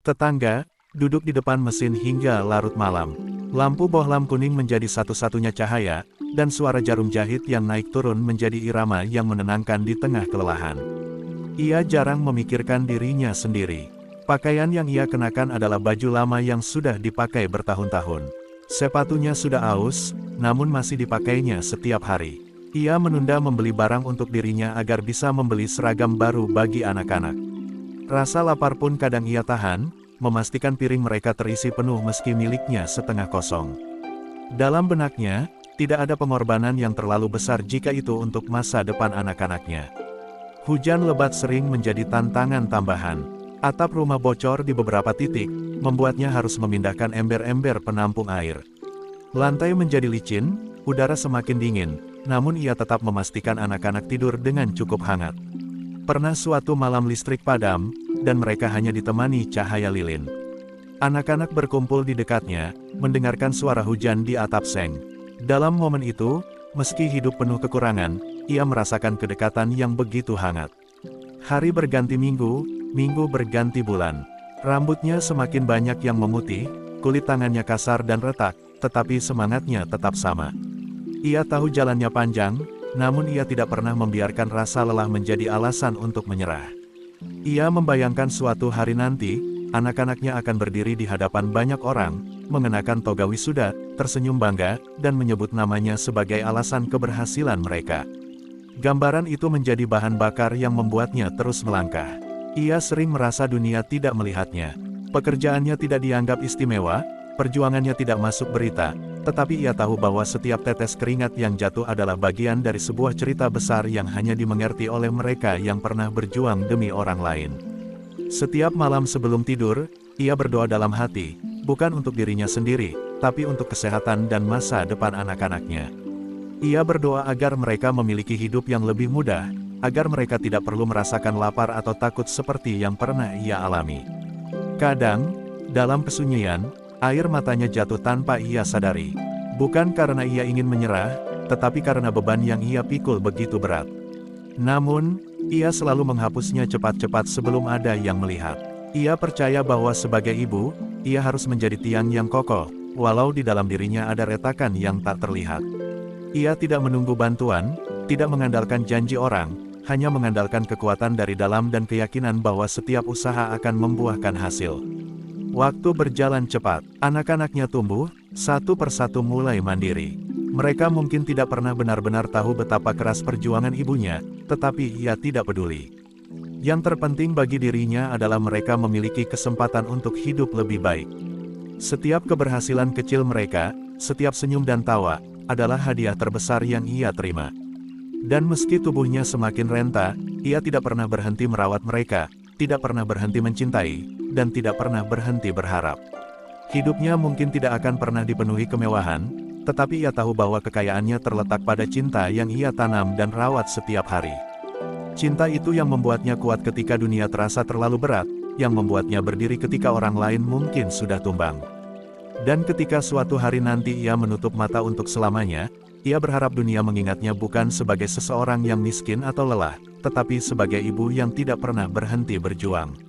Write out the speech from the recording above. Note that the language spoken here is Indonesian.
Tetangga, duduk di depan mesin hingga larut malam. Lampu bohlam kuning menjadi satu-satunya cahaya, dan suara jarum jahit yang naik turun menjadi irama yang menenangkan di tengah kelelahan. Ia jarang memikirkan dirinya sendiri. Pakaian yang ia kenakan adalah baju lama yang sudah dipakai bertahun-tahun. Sepatunya sudah aus, namun masih dipakainya setiap hari. Ia menunda membeli barang untuk dirinya agar bisa membeli seragam baru bagi anak-anak. Rasa lapar pun kadang ia tahan, memastikan piring mereka terisi penuh meski miliknya setengah kosong. Dalam benaknya, tidak ada pengorbanan yang terlalu besar jika itu untuk masa depan anak-anaknya. Hujan lebat sering menjadi tantangan tambahan. Atap rumah bocor di beberapa titik, membuatnya harus memindahkan ember-ember penampung air. Lantai menjadi licin, udara semakin dingin, namun ia tetap memastikan anak-anak tidur dengan cukup hangat. Pernah suatu malam listrik padam, dan mereka hanya ditemani cahaya lilin. Anak-anak berkumpul di dekatnya, mendengarkan suara hujan di atap seng. Dalam momen itu, meski hidup penuh kekurangan, ia merasakan kedekatan yang begitu hangat. Hari berganti minggu, minggu berganti bulan. Rambutnya semakin banyak yang memutih, kulit tangannya kasar dan retak, tetapi semangatnya tetap sama. Ia tahu jalannya panjang, namun ia tidak pernah membiarkan rasa lelah menjadi alasan untuk menyerah. Ia membayangkan suatu hari nanti, anak-anaknya akan berdiri di hadapan banyak orang, mengenakan toga wisuda, tersenyum bangga, dan menyebut namanya sebagai alasan keberhasilan mereka. Gambaran itu menjadi bahan bakar yang membuatnya terus melangkah. Ia sering merasa dunia tidak melihatnya. Pekerjaannya tidak dianggap istimewa, perjuangannya tidak masuk berita, tetapi ia tahu bahwa setiap tetes keringat yang jatuh adalah bagian dari sebuah cerita besar yang hanya dimengerti oleh mereka yang pernah berjuang demi orang lain. Setiap malam sebelum tidur, ia berdoa dalam hati, bukan untuk dirinya sendiri, tapi untuk kesehatan dan masa depan anak-anaknya. Ia berdoa agar mereka memiliki hidup yang lebih mudah, agar mereka tidak perlu merasakan lapar atau takut seperti yang pernah ia alami. Kadang, dalam kesunyian, air matanya jatuh tanpa ia sadari. Bukan karena ia ingin menyerah, tetapi karena beban yang ia pikul begitu berat. Namun, ia selalu menghapusnya cepat-cepat sebelum ada yang melihat. Ia percaya bahwa sebagai ibu, ia harus menjadi tiang yang kokoh, walau di dalam dirinya ada retakan yang tak terlihat. Ia tidak menunggu bantuan, tidak mengandalkan janji orang, hanya mengandalkan kekuatan dari dalam dan keyakinan bahwa setiap usaha akan membuahkan hasil. Waktu berjalan cepat, anak-anaknya tumbuh, satu persatu mulai mandiri. Mereka mungkin tidak pernah benar-benar tahu betapa keras perjuangan ibunya, tetapi ia tidak peduli. Yang terpenting bagi dirinya adalah mereka memiliki kesempatan untuk hidup lebih baik. Setiap keberhasilan kecil mereka, setiap senyum dan tawa, adalah hadiah terbesar yang ia terima. Dan meski tubuhnya semakin renta, ia tidak pernah berhenti merawat mereka, tidak pernah berhenti mencintai, dan tidak pernah berhenti berharap. Hidupnya mungkin tidak akan pernah dipenuhi kemewahan, tetapi ia tahu bahwa kekayaannya terletak pada cinta yang ia tanam dan rawat setiap hari. Cinta itu yang membuatnya kuat ketika dunia terasa terlalu berat, yang membuatnya berdiri ketika orang lain mungkin sudah tumbang. Dan ketika suatu hari nanti ia menutup mata untuk selamanya, ia berharap dunia mengingatnya bukan sebagai seseorang yang miskin atau lelah, tetapi sebagai ibu yang tidak pernah berhenti berjuang.